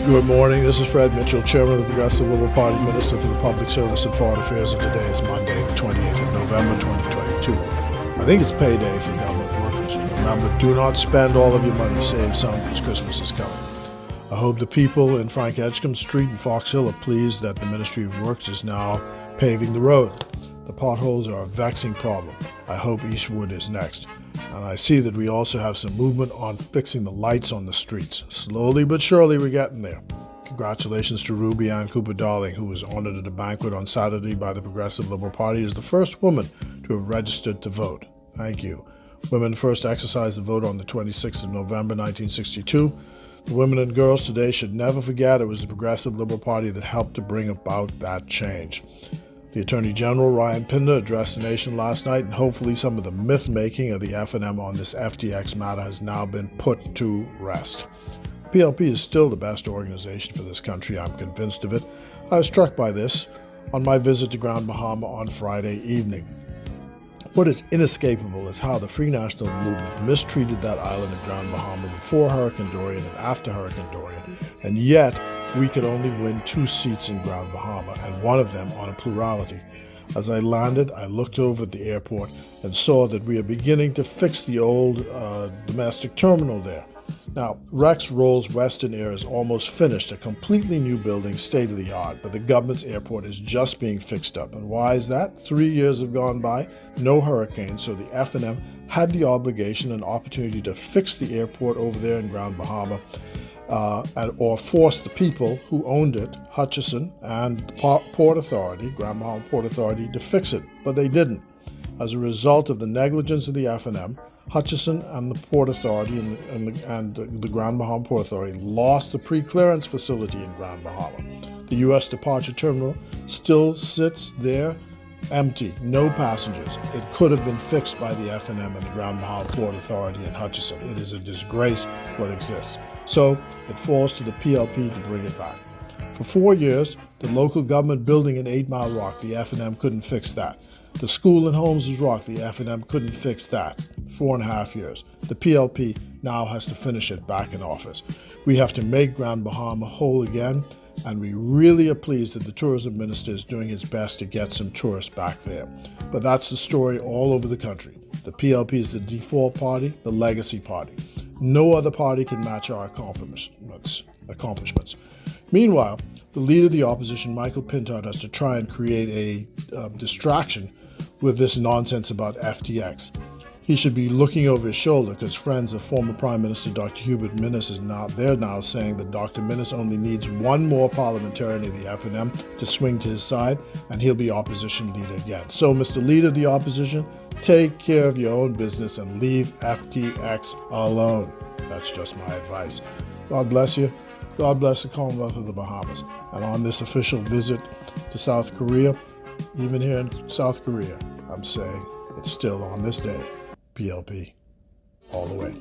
Good morning. This is Fred Mitchell, Chairman of the Progressive Liberal Party, Minister for the Public Service and Foreign Affairs, and today is Monday, the 28th of November, 2022. I think it's payday for government workers. Remember, do not spend all of your money, save some, because Christmas is coming. I hope the people in Frank Edgecombe Street and Fox Hill are pleased that the Ministry of Works is now paving the road. The potholes are a vexing problem. I hope Eastwood is next. And I see that we also have some movement on fixing the lights on the streets. Slowly but surely we're getting there. Congratulations to Ruby Ann Cooper-Darling, who was honored at a banquet on Saturday by the Progressive Liberal Party as the first woman to have registered to vote. Thank you. Women first exercised the vote on the 26th of November, 1962. The women and girls today should never forget it was the Progressive Liberal Party that helped to bring about that change. The Attorney General, Ryan Pinder, addressed the nation last night, and hopefully some of the myth-making of the FNM on this FTX matter has now been put to rest. The PLP is still the best organization for this country, I'm convinced of it. I was struck by this on my visit to Grand Bahama on Friday evening. What is inescapable is how the Free National Movement mistreated that island of Grand Bahama before Hurricane Dorian and after Hurricane Dorian, and yet we could only win 2 seats in Grand Bahama, and one of them on a plurality. As I landed, I looked over at the airport and saw that we are beginning to fix the old domestic terminal there. Now, Rex Rolls Western Air is almost finished, a completely new building, state-of-the-art, but the government's airport is just being fixed up. And why is that? 3 years have gone by, no hurricane, so the FNM had the obligation and opportunity to fix the airport over there in Grand Bahama, or force the people who owned it, Hutchison and the Port Authority, Grand Bahama Port Authority, to fix it, but they didn't. As a result of the negligence of the FNM, Hutchison and the Port Authority and the Grand Bahama Port Authority lost the pre-clearance facility in Grand Bahama. The U.S. departure terminal still sits there empty, no passengers. It could have been fixed by the FNM and the Grand Bahama Port Authority in Hutchison. It is a disgrace what exists. So it falls to the PLP to bring it back. For 4 years, the local government building in 8 Mile Rock, the FNM couldn't fix that. The school in Holmes's Rock, the FNM couldn't fix that. 4.5 years. The PLP now has to finish it back in office. We have to make Grand Bahama whole again, and we really are pleased that the tourism minister is doing his best to get some tourists back there. But that's the story all over the country. The PLP is the default party, the legacy party. No other party can match our accomplishments. Meanwhile, the leader of the opposition, Michael Pintard, has to try and create a distraction with this nonsense about FTX. He should be looking over his shoulder because friends of former Prime Minister Dr. Hubert Minnis they're now saying that Dr. Minnis only needs one more parliamentarian in the FNM to swing to his side, and he'll be opposition leader again. So, Mr. Leader of the opposition, take care of your own business and leave FTX alone. That's just my advice. God bless you. God bless the Commonwealth of the Bahamas. And on this official visit to South Korea, even here in South Korea, I'm saying it's still on this day, PLP, all the way.